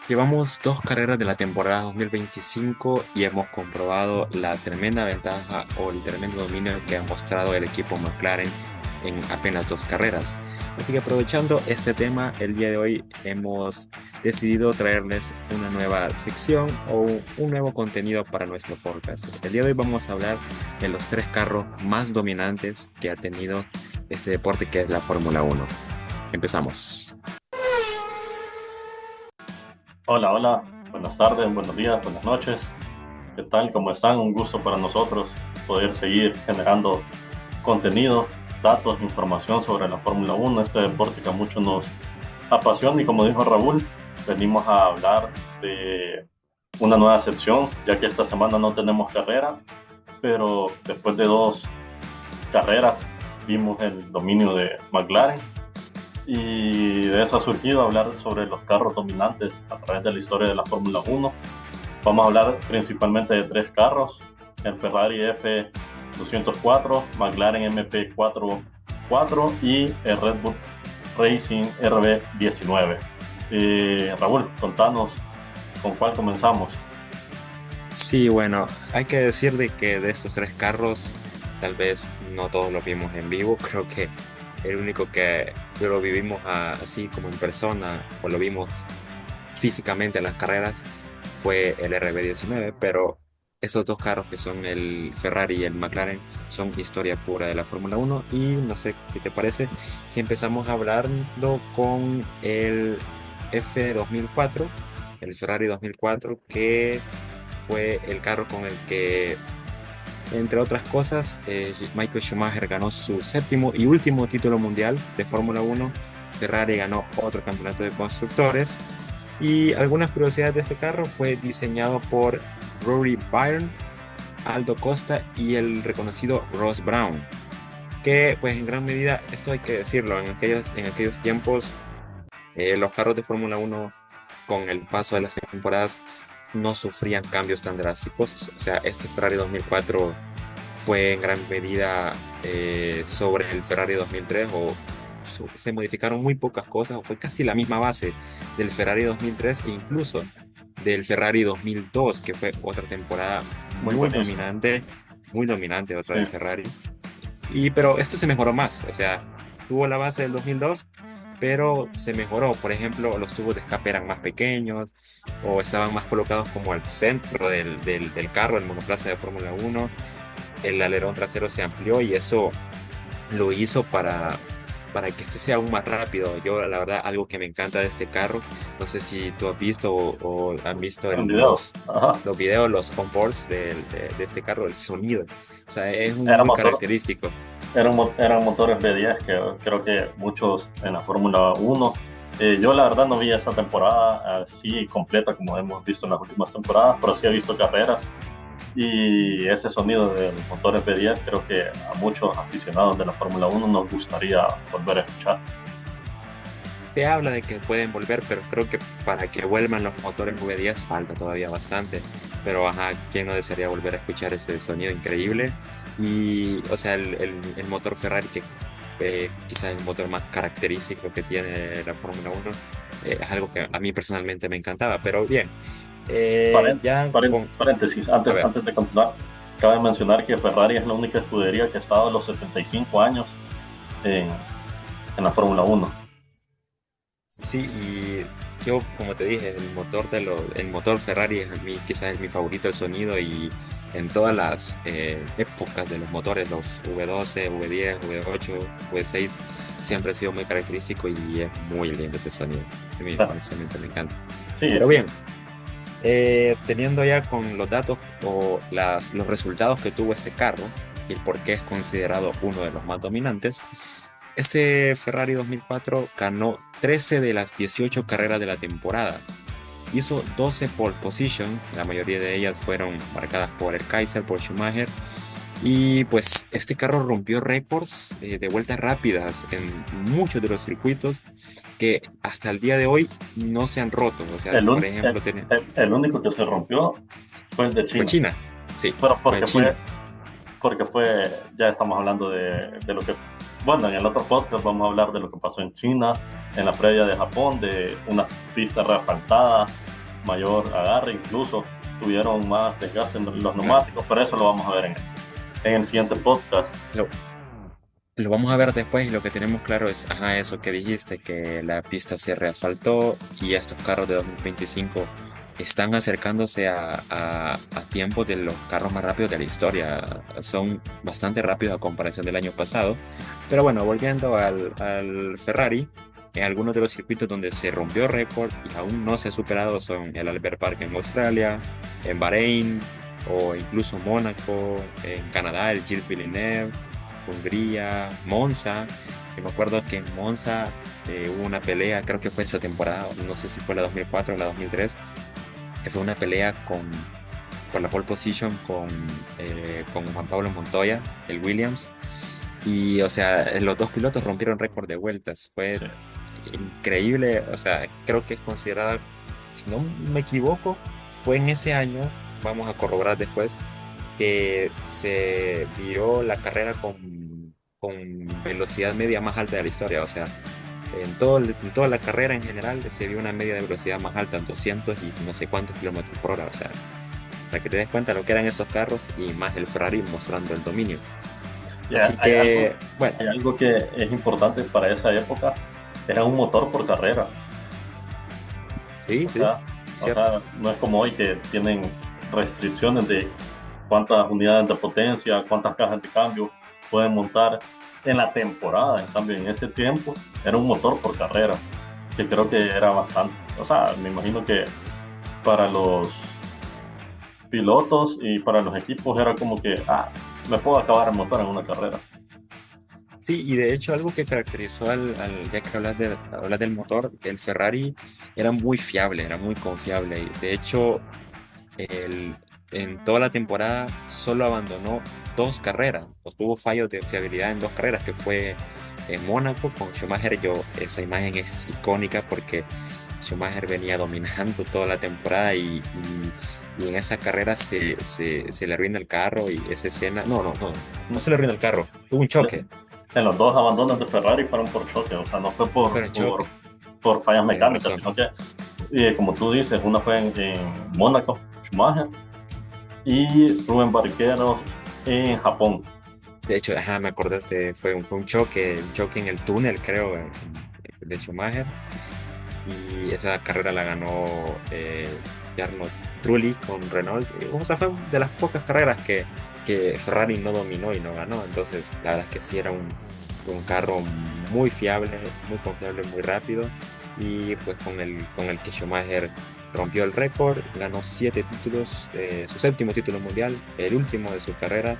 Llevamos dos carreras de la temporada 2025 y hemos comprobado la tremenda ventaja o el tremendo dominio que ha mostrado el equipo McLaren en apenas dos carreras. Así que aprovechando este tema, el día de hoy hemos decidido traerles una nueva sección o un nuevo contenido para nuestro podcast. El día de hoy vamos a hablar de los tres carros más dominantes que ha tenido este deporte, que es la Fórmula Uno. Empezamos. Hola, hola, buenas tardes, buenos días, buenas noches. ¿Qué tal? ¿Cómo están? Un gusto para nosotros poder seguir generando contenido, datos, información sobre la Fórmula Uno, este deporte que a muchos nos apasiona y como dijo Raúl, venimos a hablar de una nueva sección, ya que esta semana no tenemos carrera, pero después de dos carreras vimos el dominio de McLaren y de eso ha surgido hablar sobre los carros dominantes a través de la historia de la Fórmula Uno. Vamos a hablar principalmente de tres carros: el Ferrari F204, McLaren MP44 y el Red Bull Racing RB19. Raúl, contanos con cuál comenzamos. Sí, bueno, hay que decir de que de estos tres carros, tal vez no todos los vimos en vivo. Creo que el único que lo vivimos así como en persona o lo vimos físicamente en las carreras fue el RB19, pero esos dos carros que son el Ferrari y el McLaren son historia pura de la Fórmula Uno. Y no sé si te parece, si empezamos hablando con el F2004, el Ferrari 2004, que fue el carro con el que, entre otras cosas, Michael Schumacher ganó su séptimo y último título mundial de Fórmula Uno. Ferrari ganó otro campeonato de constructores. Y algunas curiosidades de este carro: fue diseñado por Rory Byrne, Aldo Costa y el reconocido Ross Brown. Que pues en gran medida, esto hay que decirlo, en aquellos tiempos los carros de Fórmula Uno con el paso de las temporadas no sufrían cambios tan drásticos. O sea, este Ferrari 2004 fue en gran medida sobre el Ferrari 2003, o se modificaron muy pocas cosas, o fue casi la misma base del Ferrari 2003 e incluso del Ferrari 2002, que fue otra temporada Muy buenísimo. muy dominante otra Sí. del Ferrari. Pero esto se mejoró más, o sea, tuvo la base del 2002, pero se mejoró. Por ejemplo, los tubos de escape eran más pequeños o estaban más colocados como al centro del carro, el monoplaza de Fórmula Uno. El alerón trasero se amplió y eso lo hizo para que este sea aún más rápido. Yo, la verdad, algo que me encanta de este carro, no sé si tú has visto o han visto En videos. Ajá. los videos, los onboards de este carro, el sonido. O sea, es Era muy motor, característico. eran motores B10 que creo que muchos en la Fórmula Uno. Yo la verdad no vi esa temporada así completa como hemos visto en las últimas temporadas, pero sí he visto carreras y ese sonido de los motores B10 creo que a muchos aficionados de la Fórmula Uno nos gustaría volver a escuchar. Se habla de que pueden volver, pero creo que para que vuelvan los motores V10 falta todavía bastante. Pero ajá, ¿quién no desearía volver a escuchar ese sonido increíble? Y, o sea, el motor Ferrari, que quizás el motor más característico que tiene la Fórmula Uno, es algo que a mí personalmente me encantaba. Pero bien, ya con... Paréntesis, A ver. antes de continuar, cabe mencionar que Ferrari es la única escudería que ha estado a los 75 años en, en la Fórmula Uno. Sí, y yo, como te dije, el motor Ferrari es quizás es mi favorito, el sonido. Y en todas las épocas de los motores, los V12, V10, V8, V6, siempre ha sido muy característico y es muy lindo ese sonido. A mí Bueno, honestamente me encanta. sí, Pero sí. bien, teniendo ya con los datos o los resultados que tuvo este carro y el por qué es considerado uno de los más dominantes, este Ferrari 2004 ganó 13 de las 18 carreras de la temporada. Hizo 12 pole positions, la mayoría de ellas fueron marcadas por el Kaiser, por Schumacher. Y pues este carro rompió récords de vueltas rápidas en muchos de los circuitos que hasta el día de hoy no se han roto. O sea, El, por un- ejemplo, el único que se rompió fue el de fue China. China. Sí, Pero fue China. ya estamos hablando de lo que, bueno, en el otro podcast vamos a hablar de lo que pasó en China, en la previa de Japón, de una pista reasfaltada, mayor agarre, incluso tuvieron más desgaste en los Claro. neumáticos, pero eso lo vamos a ver en el siguiente podcast. Lo, lo vamos a ver después y lo que tenemos claro es, ajá, eso que dijiste, que la pista se reasfaltó y estos carros de 2025 están acercándose a tiempos de los carros más rápidos de la historia. Son bastante rápidos a comparación del año pasado. Pero bueno, volviendo al Ferrari, en algunos de los circuitos donde se rompió récord y aún no se ha superado son el Albert Park en Australia, en Bahrein o incluso Mónaco, en Canadá, el Gilles Villeneuve, Hungría, Monza. Y me acuerdo que en Monza hubo una pelea, creo que fue esa temporada, no sé si fue la 2004 o la 2003, que fue una pelea por la pole position con Juan Pablo Montoya, el Williams. Y, o sea, los dos pilotos rompieron récord de vueltas. Fue Sí. increíble. O sea, creo que es considerada, si no me equivoco, fue en ese año, vamos a corroborar después, que se vio la carrera con velocidad media más alta de la historia. O sea, en toda la carrera en general se vio una media de velocidad más alta, en 200 y no sé cuántos kilómetros por hora. O sea, para que te des cuenta de lo que eran esos carros y más el Ferrari mostrando el dominio. Y Así que, bueno, hay algo que es importante para esa época, era un motor por carrera. sí, O sí, sea, cierto. no es como hoy que tienen restricciones de cuántas unidades de potencia, cuántas cajas de cambio pueden montar en la temporada. En cambio, en ese tiempo era un motor por carrera, que creo que era bastante. O sea, me imagino que para los pilotos y para los equipos era como que, me puedo acabar el motor en una carrera. Sí, y de hecho algo que caracterizó ya que hablas del motor, el Ferrari era muy fiable, era muy confiable. Y de hecho, el, en toda la temporada solo abandonó dos carreras, o tuvo fallos de fiabilidad en dos carreras, que fue en Mónaco con Schumacher. Esa imagen es icónica porque Schumacher venía dominando toda la temporada y en esa carrera se le arruina el carro y esa escena, no se le arruina el carro, tuvo un choque, En los dos abandonos de Ferrari fueron por choque, o sea, no fue fue un choque, por fallas tienes mecánicas, razón. sino que, como tú dices, una fue en Mónaco, Schumacher, y Rubén Barrichello en Japón. De hecho, ajá, me acordaste, fue un choque en el túnel, creo, de Schumacher. Y esa carrera la ganó Jarno Trulli con Renault. O sea, fue de las pocas carreras que Ferrari no dominó y no ganó. Entonces, la verdad es que sí era un carro muy fiable, muy confiable, muy rápido. Y pues con el que Schumacher rompió el récord, ganó 7 títulos, su séptimo título mundial, el último de su carrera.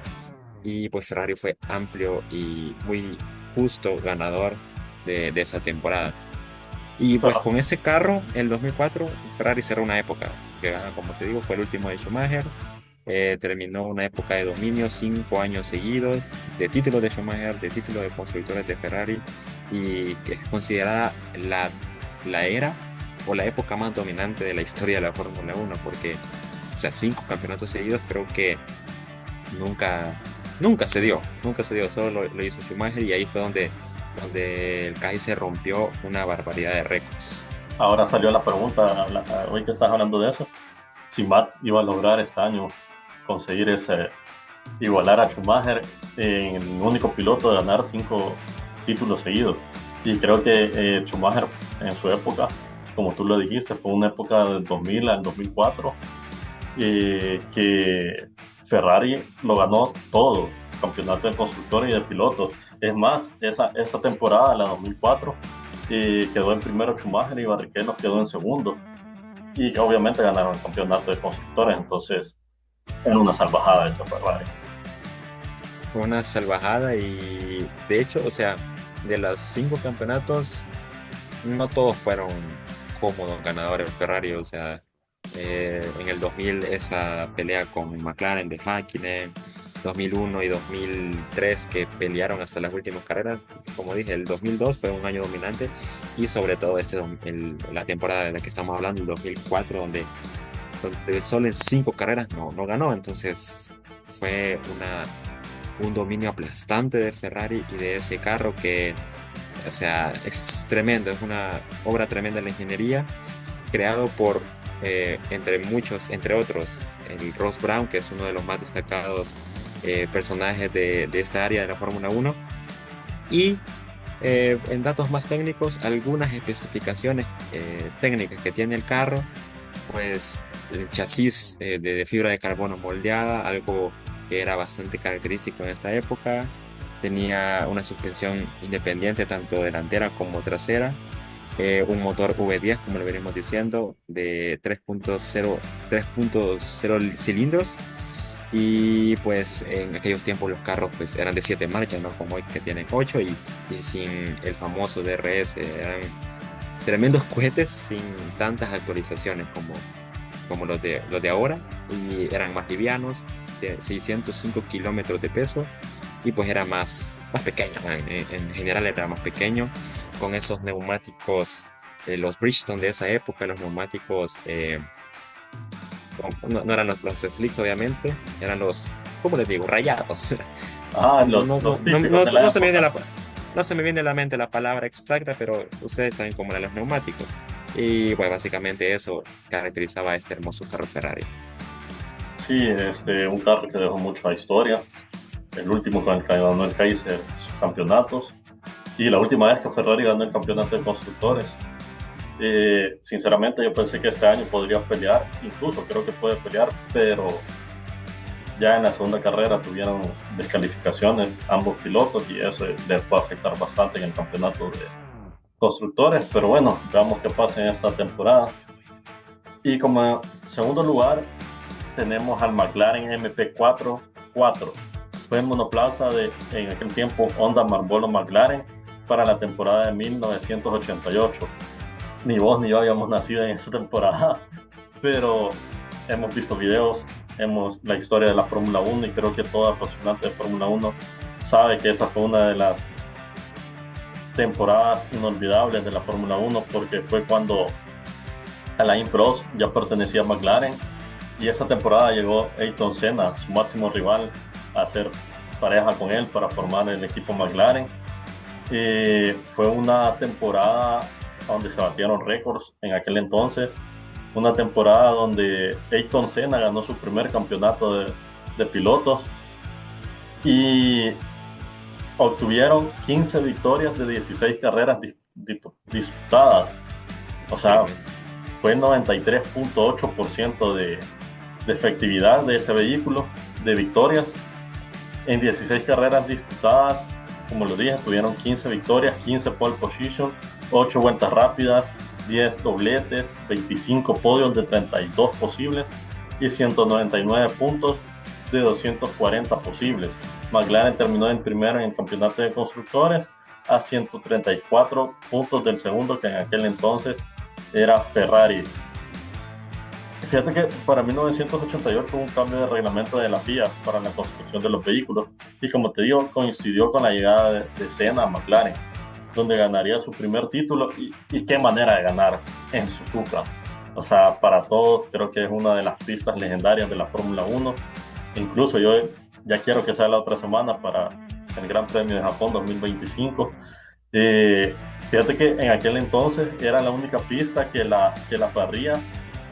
Y pues Ferrari fue amplio y muy justo ganador de esa temporada. Y pues Pero, con ese carro, el 2004, Ferrari cerró una época, que como te digo, fue el último de Schumacher. Terminó una época de dominio, 5 años seguidos, de títulos de Schumacher, de títulos de constructores de Ferrari, y que es considerada la era o la época más dominante de la historia de la Fórmula 1, porque, o sea, 5 campeonatos seguidos creo que nunca, nunca se dio, solo lo hizo Schumacher y ahí fue donde el Kaiser rompió una barbaridad de récords. ahora salió la pregunta, hoy que estás hablando de eso, si Matt iba a lograr este año conseguir igualar a Schumacher en el único piloto de ganar 5 títulos seguidos. Y creo que Schumacher en su época, como tú lo dijiste, fue una época del 2000 al 2004, que Ferrari lo ganó todo, campeonato de constructores y de pilotos. Es más, esa temporada, la 2004, quedó en primero Schumacher y Barrichello quedó en segundo. Y obviamente ganaron el campeonato de constructores, entonces era una salvajada esa Ferrari. Fue una salvajada y de hecho, o sea, de los 5 campeonatos, no todos fueron cómodos ganadores Ferrari. O sea, en el 2000 esa pelea con McLaren de Häkkinen, 2001 y 2003 que pelearon hasta las últimas carreras. Como dije, el 2002 fue un año dominante y sobre todo la temporada de la que estamos hablando, el 2004, donde solo en 5 carreras no ganó. Entonces fue un dominio aplastante de Ferrari y de ese carro que O sea, es tremendo, es una obra tremenda de la ingeniería, creado por, entre otros, el Ross Brown, que es uno de los más destacados personajes de esta área de la Fórmula Uno. Y en datos más técnicos, algunas especificaciones técnicas que tiene el carro, pues el chasis de fibra de carbono moldeada, algo que era bastante característico en esta época. Tenía una suspensión independiente tanto delantera como trasera, un motor V10, como lo veremos diciendo, de 3.0 cilindros. Y pues en aquellos tiempos los carros pues eran de 7 marchas, ¿no? Como hoy que tienen 8 y sin el famoso DRS. Eran tremendos cohetes sin tantas actualizaciones como los de ahora. Y eran más livianos, 605 kilómetros de peso. Y pues era más pequeño, ¿no? En general era más pequeño. Con esos neumáticos, los Bridgestone de esa época, los neumáticos... no eran los slicks, obviamente, eran los, ¿cómo les digo? Rayados. Ah, No, no, no, los no, típicos no, de la no se me viene época. no se me viene a la mente la palabra exacta, pero ustedes saben cómo eran los neumáticos. Y pues básicamente eso caracterizaba a este hermoso carro Ferrari. Sí, un carro que dejó mucha historia. El último con el que ganó el Kaiser sus campeonatos. Y la última vez que Ferrari ganó el campeonato de constructores. Sinceramente yo pensé que este año podría pelear, incluso creo que puede pelear, pero ya en la segunda carrera tuvieron descalificaciones ambos pilotos y eso les puede afectar bastante en el campeonato de constructores, pero bueno, veamos qué pasa en esta temporada. Y como segundo lugar tenemos al McLaren MP4-4. Fue el monoplaza de, en aquel tiempo, Honda Marlboro McLaren para la temporada de 1988. Ni vos ni yo habíamos nacido en esa temporada, pero hemos visto videos, la historia de la Fórmula 1 y creo que todo apasionante de Fórmula 1 sabe que esa fue una de las temporadas inolvidables de la Fórmula 1 porque fue cuando Alain Prost ya pertenecía a McLaren y esa temporada llegó Ayrton Senna, su máximo rival, a hacer pareja con él para formar el equipo McLaren. Fue una temporada donde se batieron récords en aquel entonces, una temporada donde Ayrton Senna ganó su primer campeonato de pilotos y obtuvieron 15 victorias de 16 carreras disputadas. O sea, fue 93.8% de efectividad de ese vehículo, de victorias. En 16 carreras disputadas, como lo dije, tuvieron 15 victorias, 15 pole position, 8 vueltas rápidas, 10 dobletes, 25 podios de 32 posibles y 199 puntos de 240 posibles. McLaren terminó en primero en el campeonato de constructores a 134 puntos del segundo, que en aquel entonces era Ferrari. Fíjate que para 1988 hubo un cambio de reglamento de la FIA para la construcción de los vehículos y como te digo, coincidió con la llegada de Senna a McLaren, donde ganaría su primer título y qué manera de ganar en Suzuka. O sea, para todos creo que es una de las pistas legendarias de la Fórmula 1. Incluso yo ya quiero que sea la otra semana para el Gran Premio de Japón 2025. Fíjate que en aquel entonces era la única pista que la parrilla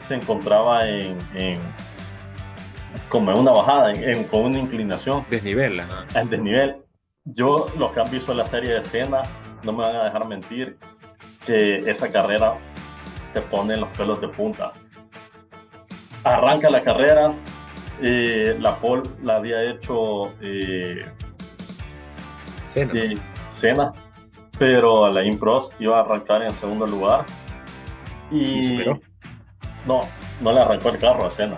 se encontraba como en una bajada, con una inclinación. Desnivel. En desnivel. Yo, los que han visto la serie de Senna, no me van a dejar mentir que esa carrera te pone los pelos de punta. Arranca la carrera, la pole la había hecho Senna, pero Alain Prost iba a arrancar en segundo lugar y no le arrancó el carro a Senna.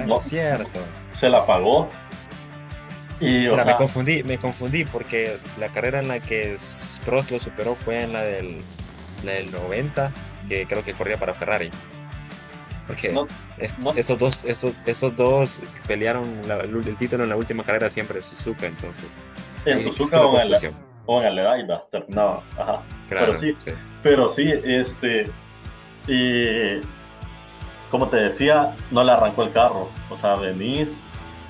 No es cierto. Se la apagó. Y, me confundí porque la carrera en la que Prost lo superó fue en la del 90, que creo que corría para Ferrari. Porque esos dos pelearon el título en la última carrera siempre en Suzuka, entonces. En Suzuka o en Aledaida terminaba. Ajá. Claro, pero sí, como te decía, no le arrancó el carro. O sea, venís,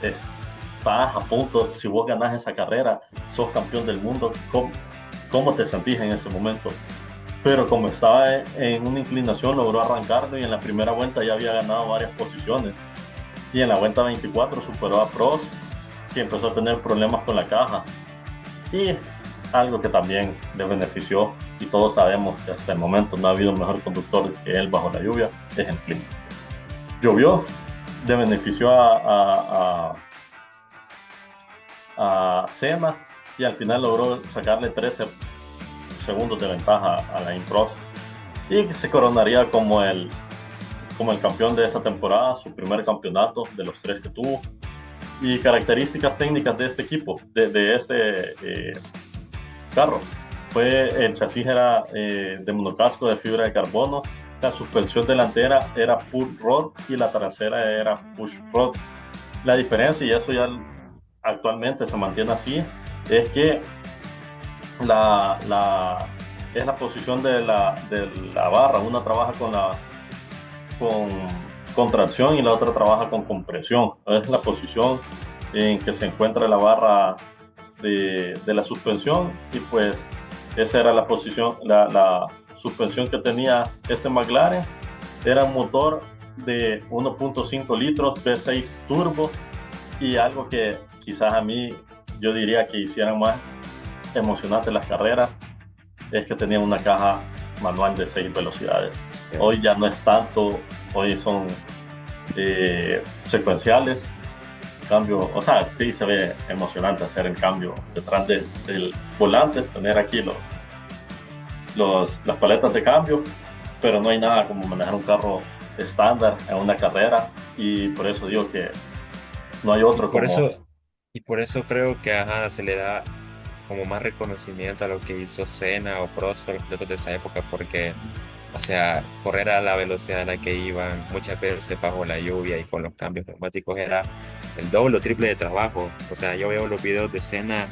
estás a punto, si vos ganás esa carrera, sos campeón del mundo. cómo te sentís en ese momento. Pero como estaba en una inclinación, logró arrancarlo y en la primera vuelta ya había ganado varias posiciones. Y en la vuelta 24 superó a Prost, que empezó a tener problemas con la caja. Y algo que también le benefició, y todos sabemos que hasta el momento no ha habido un mejor conductor que él bajo la lluvia, es el clima. Llovió, le benefició a Senna y al final logró sacarle 13 segundos de ventaja a la Prost y se coronaría como el campeón de esa temporada, su primer campeonato de los 3 que tuvo. Y características técnicas de este equipo, de ese carro. El chasis era de monocasco de fibra de carbono, la suspensión delantera era pull rod y la trasera era push rod. La diferencia, y eso ya actualmente se mantiene así, es que es la posición de la barra. Una trabaja con tracción y la otra trabaja con compresión. Es la posición en que se encuentra la barra de la suspensión, y pues esa era la posición, la suspensión que tenía este McLaren. Era un motor de 1.5 litros V6 turbo, y algo que quizás a mí yo diría que hicieran más emocionantes las carreras es que tenían una caja manual de 6 velocidades. Sí. Hoy ya no es tanto, hoy son secuenciales. Cambio, o sea, sí se ve emocionante hacer el cambio detrás del volante, tener aquí las paletas de cambio, pero no hay nada como manejar un carro estándar en una carrera, y por eso digo que no hay otro Por como... eso, y por eso creo que se le da como más reconocimiento a lo que hizo Senna o Prost, los pilotos de esa época, porque, o sea, correr a la velocidad a la que iban, muchas veces bajo la lluvia y con los cambios neumáticos, era el doble o triple de trabajo. O sea, yo veo los videos de Senna,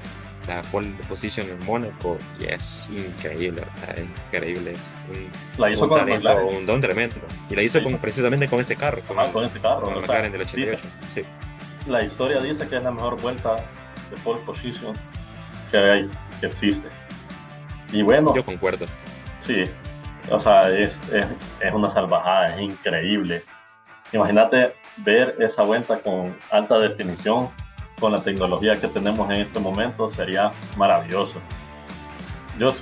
la pole position en Mónaco, y es increíble, o sea, es increíble, es La hizo un con talento, McLaren. un don tremendo. Y la hizo precisamente con ese carro, Con ese carro, con el o McLaren sea, del 88. Sí. la historia dice que es la mejor vuelta de pole position que existe. Y bueno, Yo concuerdo. sí, o sea, es una salvajada, es increíble. Imagínate ver esa vuelta con alta definición, con la tecnología que tenemos en este momento, sería maravilloso. Yo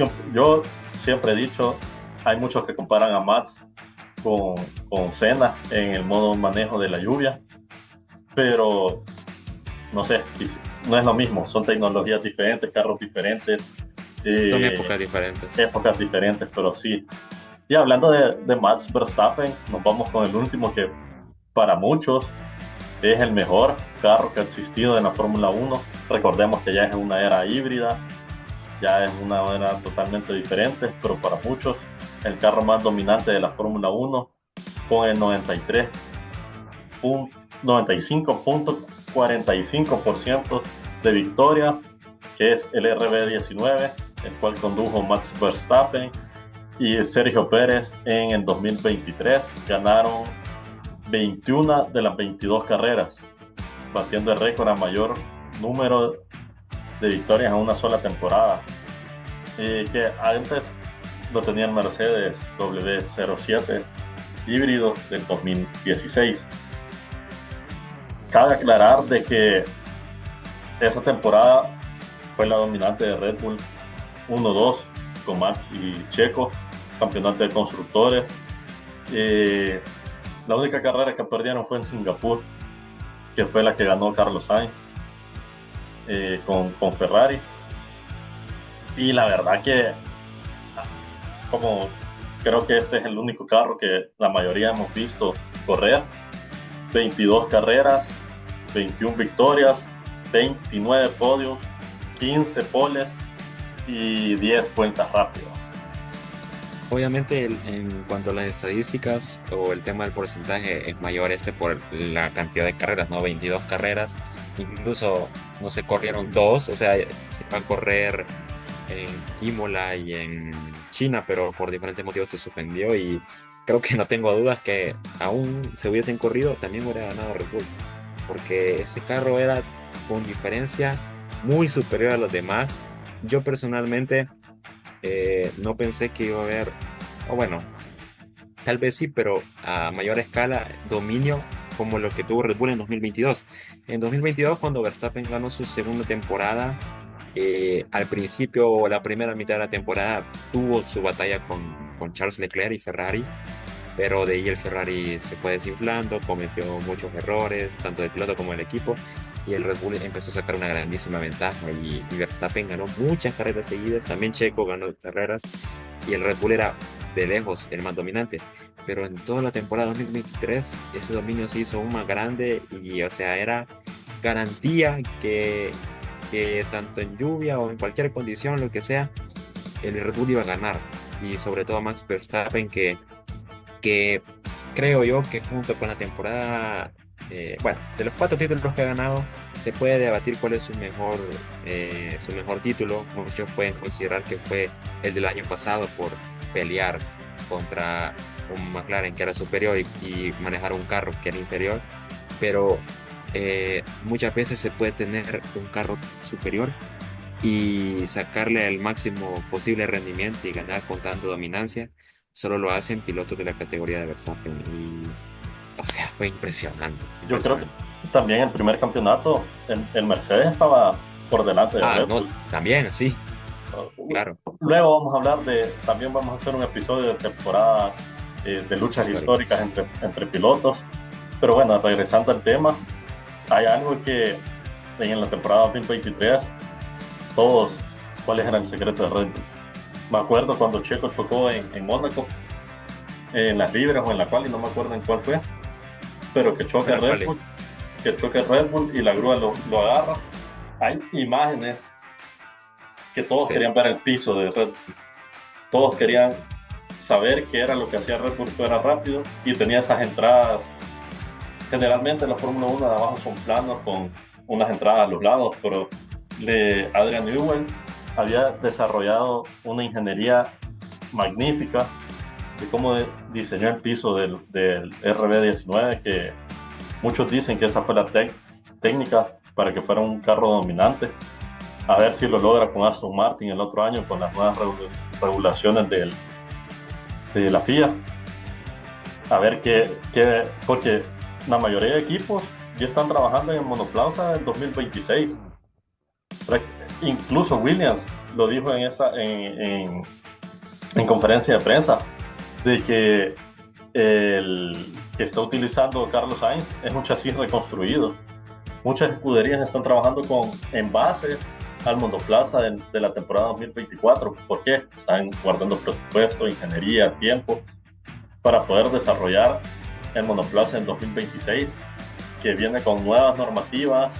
siempre he dicho, hay muchos que comparan a Max con Senna en el modo manejo de la lluvia, pero no sé, no es lo mismo, son tecnologías diferentes, carros diferentes, Son épocas diferentes. épocas diferentes, pero sí. Y hablando de Max Verstappen, nos vamos con el último, que para muchos es el mejor carro que ha existido en la Fórmula 1. Recordemos que ya es una era híbrida, ya es una era totalmente diferente, pero para muchos el carro más dominante de la Fórmula 1, con el 95.45% de victoria, que es el RB19, el cual condujo Max Verstappen y Sergio Pérez en el 2023. Ganaron 21 de las 22 carreras, batiendo el récord a mayor número de victorias en una sola temporada, que antes lo tenía el Mercedes W07 híbrido del 2016. Cabe aclarar de que esa temporada fue la dominante de Red Bull 1-2 con Max y Checo, campeonato de constructores. La única carrera que perdieron fue en Singapur, que fue la que ganó Carlos Sainz con Ferrari. Y la verdad que, como creo que este es el único carro que la mayoría hemos visto correr, 22 carreras, 21 victorias, 29 podios, 15 poles y 10 vueltas rápidas. Obviamente, en cuanto a las estadísticas o el tema del porcentaje, es mayor por la cantidad de carreras, ¿no? 22 carreras, incluso no se corrieron dos, o sea, se va a correr en Imola y en China, pero por diferentes motivos se suspendió, y creo que no tengo dudas que aún se hubiesen corrido, también hubiera ganado Red Bull, porque ese carro era con diferencia muy superior a los demás. Yo personalmente no pensé que iba a haber, o bueno, tal vez sí, pero a mayor escala, dominio como lo que tuvo Red Bull en 2022. En 2022, cuando Verstappen ganó su segunda temporada, al principio o la primera mitad de la temporada tuvo su batalla con Charles Leclerc y Ferrari, pero de ahí el Ferrari se fue desinflando, cometió muchos errores, tanto del piloto como del equipo, y el Red Bull empezó a sacar una grandísima ventaja y Verstappen ganó muchas carreras seguidas, también Checo ganó carreras, y el Red Bull era de lejos el más dominante, pero en toda la temporada 2023 ese dominio se hizo aún más grande y o sea, era garantía que tanto en lluvia o en cualquier condición, lo que sea, el Red Bull iba a ganar, y sobre todo Max Verstappen que creo yo que junto con la temporada, bueno, de los cuatro títulos que ha ganado, se puede debatir cuál es su mejor título. Muchos pueden considerar que fue el del año pasado por pelear contra un McLaren que era superior y manejar un carro que era inferior, pero muchas veces se puede tener un carro superior y sacarle el máximo posible rendimiento y ganar con tanta dominancia. Solo lo hacen pilotos de la categoría de Verstappen y, o sea, fue impresionante, Yo creo que impresionante. también el primer campeonato, el Mercedes estaba por delante de Ah, Red no, Bull. también, sí, claro, Luego vamos a hablar también vamos a hacer un episodio de temporada de luchas históricas históricos. entre pilotos. Pero bueno, regresando al tema, hay algo que en la temporada 2023, todos, ¿cuáles eran el secreto de Red Bull? Me acuerdo cuando Checo chocó en Mónaco, en las libres o en la cual, y no me acuerdo en cuál fue, pero que choque Bueno, Red ¿cuál es? Bull, que choque Red Bull y la grúa lo agarra. Hay imágenes que todos Sí, querían ver el piso de Red Bull, todos querían saber qué era lo que hacía Red Bull fuera rápido y tenía esas entradas. Generalmente la Fórmula 1 de abajo son planos con unas entradas a los lados, pero Adrian Newey había desarrollado una ingeniería magnífica de cómo diseñó el piso del RB19, que muchos dicen que esa fue la técnica para que fuera un carro dominante. A ver si lo logra con Aston Martin el otro año con las nuevas regulaciones de la FIA. A ver porque la mayoría de equipos ya están trabajando en el monoplaza del 2026. Incluso Williams lo dijo en conferencia de prensa, de que el que está utilizando Carlos Sainz es un chasis reconstruido. Muchas escuderías están trabajando en base al monoplaza de la temporada 2024. ¿Por qué? Están guardando presupuesto, ingeniería, tiempo para poder desarrollar el monoplaza en 2026, que viene con nuevas normativas,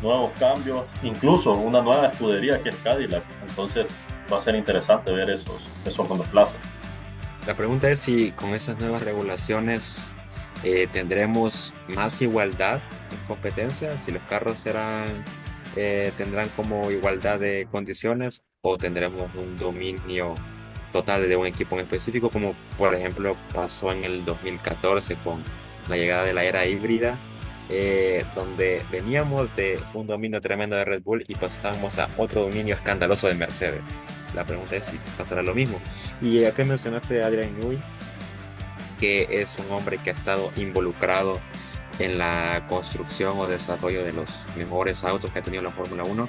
nuevos cambios, incluso una nueva escudería que es Cadillac. Entonces va a ser interesante ver esos monoplazas. la pregunta es si con esas nuevas regulaciones tendremos más igualdad en competencia, si los carros tendrán como igualdad de condiciones o tendremos un dominio total de un equipo en específico, como por ejemplo pasó en el 2014 con la llegada de la era híbrida, donde veníamos de un dominio tremendo de Red Bull y pasábamos a otro dominio escandaloso de Mercedes. La pregunta es si pasará lo mismo. Y acá mencionaste a Adrian Newey, que es un hombre que ha estado involucrado en la construcción o desarrollo de los mejores autos que ha tenido la Fórmula 1.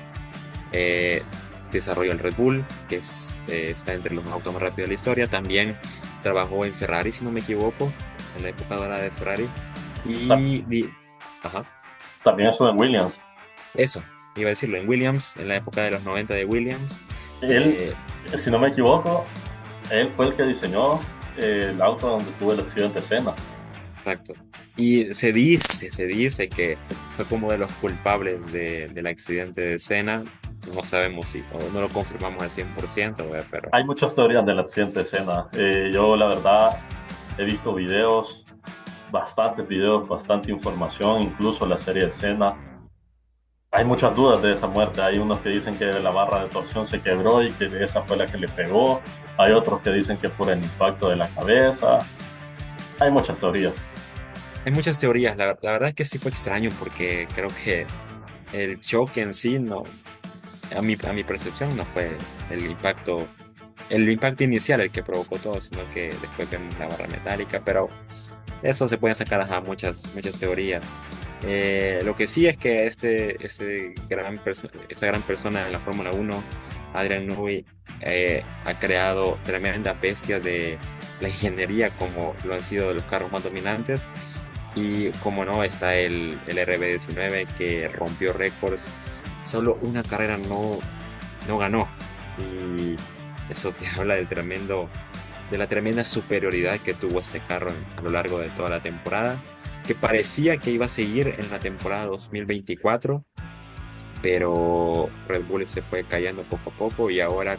Desarrolló el Red Bull, está entre los autos más rápidos de la historia. También trabajó en Ferrari, si no me equivoco, en la época dorada de Ferrari. Ajá, También eso en Williams. eso, iba a decirlo, en Williams, en la época de los 90 de Williams. Él, eh, si no me equivoco, él fue el que diseñó el auto donde tuvo el accidente de Senna. exacto. Y se dice que fue como de los culpables del accidente de Senna. No sabemos si, o no lo confirmamos al 100%, ¿verdad? Pero Hay muchas teorías del accidente de Senna. Yo, la verdad, he visto bastantes videos, bastante información, incluso la serie de Senna. Hay muchas dudas de esa muerte. Hay unos que dicen que la barra de torsión se quebró y que esa fue la que le pegó. Hay otros que dicen que por el impacto de la cabeza. Hay muchas teorías. hay muchas teorías. La verdad es que sí fue extraño porque creo que el choque en sí no, a mi percepción no fue el impacto el impacto inicial el que provocó todo, sino que después vemos la barra metálica, pero eso se pueden sacar a muchas teorías. Lo que sí es que esa gran persona en la Fórmula Uno, Adrian Newey, ha creado tremendas bestias de la ingeniería como lo han sido los carros más dominantes. Y como no, está el RB19 que rompió récords. Solo una carrera no ganó. Y eso te habla de la tremenda superioridad que tuvo este carro a lo largo de toda la temporada, que parecía que iba a seguir en la temporada 2024, pero Red Bull se fue cayendo poco a poco y ahora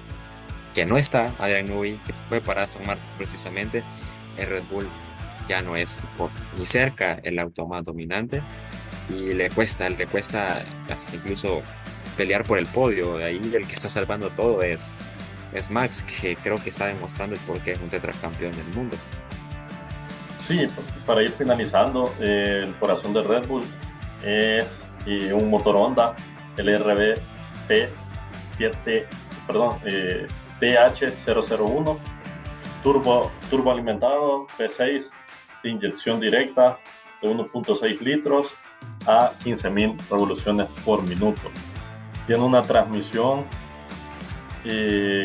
que no está Adrian Newey, que se fue para Aston Martin precisamente, el Red Bull ya no es ni cerca el auto más dominante y le cuesta hasta incluso pelear por el podio. De ahí el que está salvando todo es Max, que creo que está demostrando el por qué es un tetracampeón del mundo. Sí, para ir finalizando, el corazón de Red Bull es un motor Honda, el RB7, perdón, TH001, turbo alimentado, V6 de inyección directa de 1.6 litros a 15.000 revoluciones por minuto. Tiene una transmisión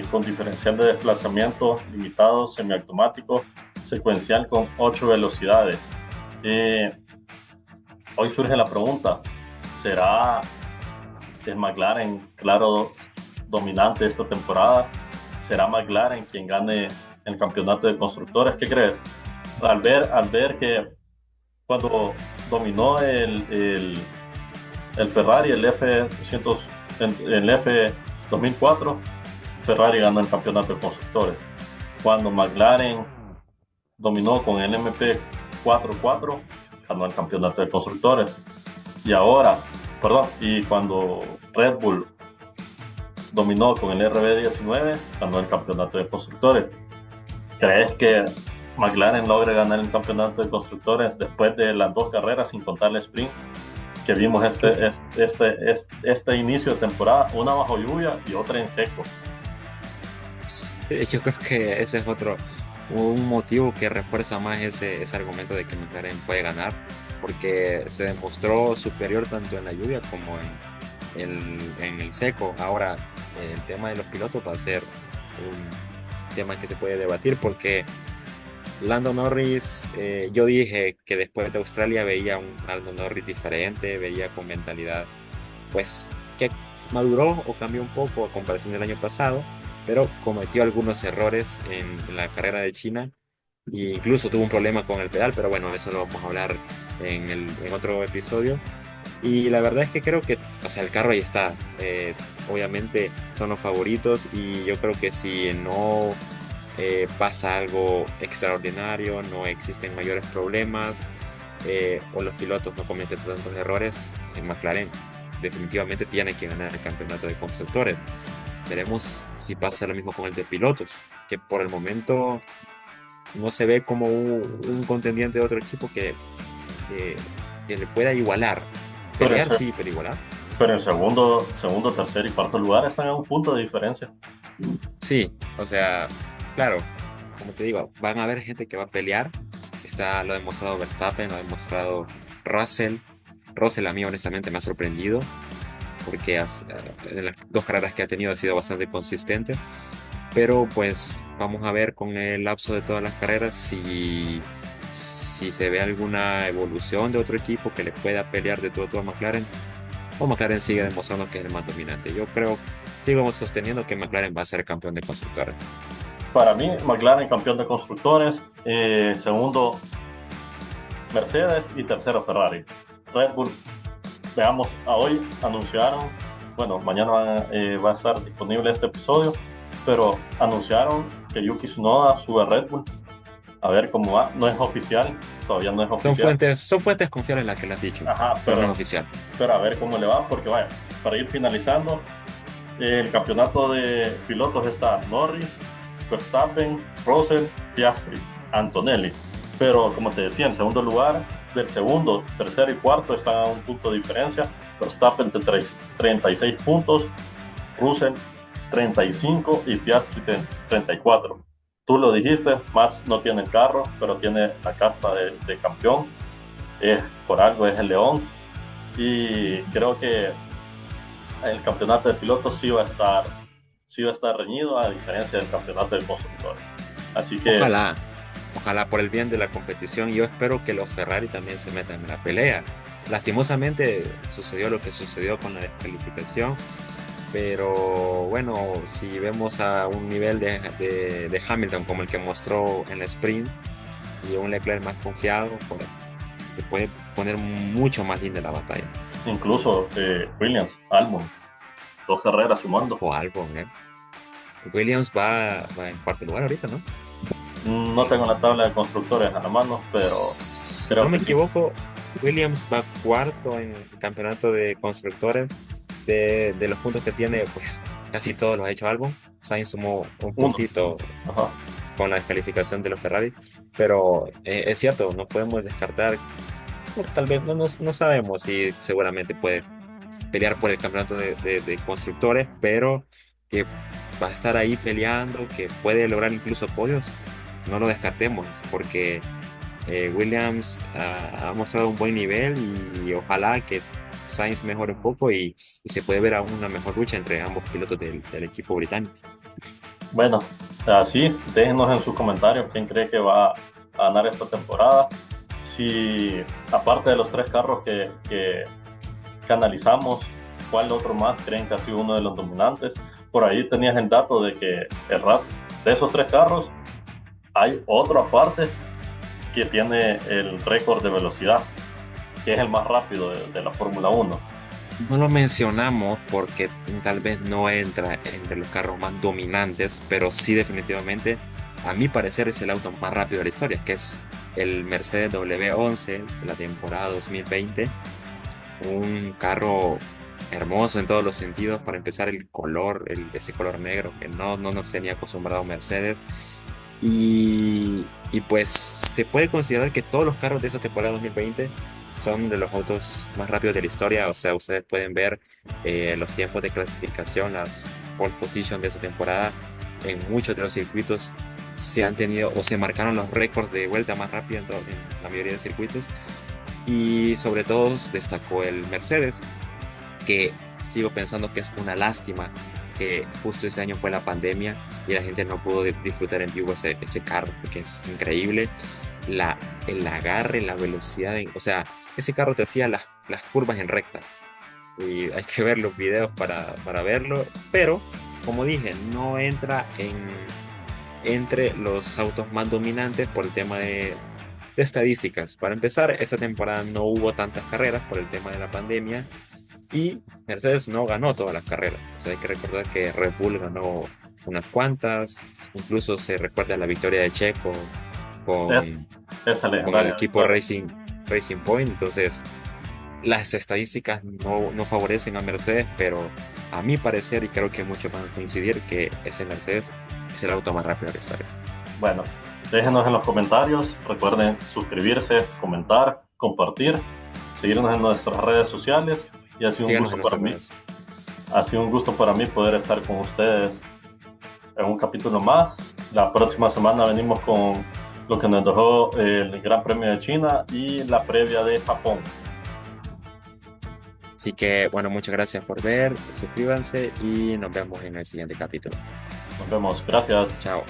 con diferencial de desplazamiento limitado, semiautomático, secuencial con 8 velocidades. Hoy surge la pregunta, ¿será el McLaren claro dominante esta temporada? ¿Será McLaren quien gane el campeonato de constructores? ¿Qué crees? Al ver que cuando dominó el Ferrari, el F2004, Ferrari ganó el campeonato de constructores. Cuando McLaren dominó con el MP44, ganó el campeonato de constructores. Y cuando Red Bull dominó con el RB19, ganó el campeonato de constructores. ¿Crees que McLaren logre ganar el campeonato de constructores después de las 2 carreras, sin contar el sprint, que vimos este inicio de temporada, una bajo lluvia y otra en seco? Yo creo que ese es un motivo que refuerza más ese argumento de que McLaren puede ganar, porque se demostró superior tanto en la lluvia como en el seco. Ahora, el tema de los pilotos va a ser un tema que se puede debatir, porque Lando Norris, yo dije que después de Australia veía un Lando Norris diferente, veía con mentalidad, pues, que maduró o cambió un poco a comparación del año pasado, pero cometió algunos errores en la carrera de China e incluso tuvo un problema con el pedal, pero bueno, eso lo vamos a hablar en otro episodio. Y la verdad es que creo que, o sea, el carro ahí está. Obviamente son los favoritos y yo creo que si no pasa algo extraordinario, no existen mayores problemas, o los pilotos no cometen tantos errores, en McLaren definitivamente tiene que ganar el campeonato de constructores. Veremos si pasa lo mismo con el de pilotos, que por el momento no se ve como un contendiente de otro equipo que le pueda igualar. Pelear sí, pero igualar. Pero en segundo, tercer y cuarto lugar están a un punto de diferencia. Sí, o sea, claro, como te digo, van a haber gente que va a pelear. Lo ha demostrado Verstappen, lo ha demostrado Russell. Russell a mí honestamente me ha sorprendido, porque en las 2 carreras que ha tenido ha sido bastante consistente. Pero pues vamos a ver con el lapso de todas las carreras si se ve alguna evolución de otro equipo que le pueda pelear de todo a McLaren, o McLaren sigue demostrando que es el más dominante. Yo sigo sosteniendo que McLaren va a ser campeón de constructores. Para mí, McLaren campeón de constructores, segundo Mercedes y tercero Ferrari. Red Bull, veamos, hoy anunciaron, bueno, mañana va a estar disponible este episodio, pero anunciaron que Yuki Tsunoda sube a Red Bull. A ver cómo va, no es oficial, todavía no es oficial. Son fuentes confiables en las que lo has dicho. Ajá, pero no es oficial. Pero a ver cómo le va, porque vaya, para ir finalizando, el campeonato de pilotos está Norris, Verstappen, Russell, Piastri, Antonelli. Pero como te decía, en segundo lugar, del segundo, tercero y cuarto están a un punto de diferencia. Verstappen de 36 puntos, Russell 35 y Piastri 34. Tú lo dijiste, Max no tiene el carro, pero tiene la casta de campeón. Por algo es el León. Y creo que el campeonato de pilotos sí va a estar reñido, a diferencia del campeonato de constructores. Así que ojalá por el bien de la competición. Yo espero que los Ferrari también se metan en la pelea. Lastimosamente sucedió lo que sucedió con la descalificación, pero bueno, si vemos a un nivel de Hamilton como el que mostró en la sprint y un Leclerc más confiado, pues se puede poner mucho más linda la batalla. incluso Williams, Albon, 2 carreras sumando. O Albon, Williams va en cuarto lugar ahorita, ¿no? No tengo la tabla de constructores a la mano, pero si no me equivoco, Williams va cuarto en el campeonato de constructores. De los puntos que tiene, pues casi todos los ha hecho Albon. Sainz sumó un puntito con la descalificación de los Ferrari, pero es cierto, no podemos descartar, tal vez no sabemos si seguramente puede pelear por el campeonato de constructores, pero que va a estar ahí peleando, que puede lograr incluso podios, no lo descartemos, porque Williams ha mostrado un buen nivel y ojalá que Sainz mejore un poco y se puede ver aún una mejor lucha entre ambos pilotos del equipo británico. Bueno, así, déjenos en sus comentarios quién cree que va a ganar esta temporada. Si, aparte de los 3 carros que analizamos, ¿cuál otro más creen que ha sido uno de los dominantes? Por ahí tenías el dato de que de esos 3 carros, hay otro aparte que tiene el récord de velocidad, que es el más rápido de la Fórmula 1. No lo mencionamos porque tal vez no entra entre los carros más dominantes, pero sí definitivamente, a mi parecer, es el auto más rápido de la historia, que es el Mercedes W11 de la temporada 2020. Un carro hermoso en todos los sentidos. Para empezar, el color, ese color negro que no nos tenía acostumbrado Mercedes. Y pues se puede considerar que todos los carros de esta temporada 2020 son de los autos más rápidos de la historia. O sea, ustedes pueden ver los tiempos de clasificación, las pole position de esta temporada. En muchos de los circuitos se han tenido o se marcaron los récords de vuelta más rápida en la mayoría de circuitos. Y sobre todo destacó el Mercedes, que sigo pensando que es una lástima que justo ese año fue la pandemia y la gente no pudo disfrutar en vivo ese carro, porque es increíble el agarre, la velocidad, o sea, ese carro te hacía las curvas en recta y hay que ver los videos para verlo, pero como dije, no entra entre los autos más dominantes por el tema de estadísticas. Para empezar, esta temporada no hubo tantas carreras por el tema de la pandemia y Mercedes no ganó todas las carreras. O sea, hay que recordar que Red Bull ganó unas cuantas, incluso se recuerda la victoria de Checo con el equipo Racing Point. Entonces, las estadísticas no favorecen a Mercedes, pero a mi parecer, y creo que muchos van a coincidir, que ese Mercedes es el auto más rápido de la historia. Bueno, déjenos en los comentarios, recuerden suscribirse, comentar, compartir, seguirnos en nuestras redes sociales y ha sido un gusto para mí poder estar con ustedes en un capítulo más. La próxima semana venimos con lo que nos dejó el Gran Premio de China y la previa de Japón. Así que, bueno, muchas gracias por ver, suscríbanse y nos vemos en el siguiente capítulo. Nos vemos, gracias. Chao.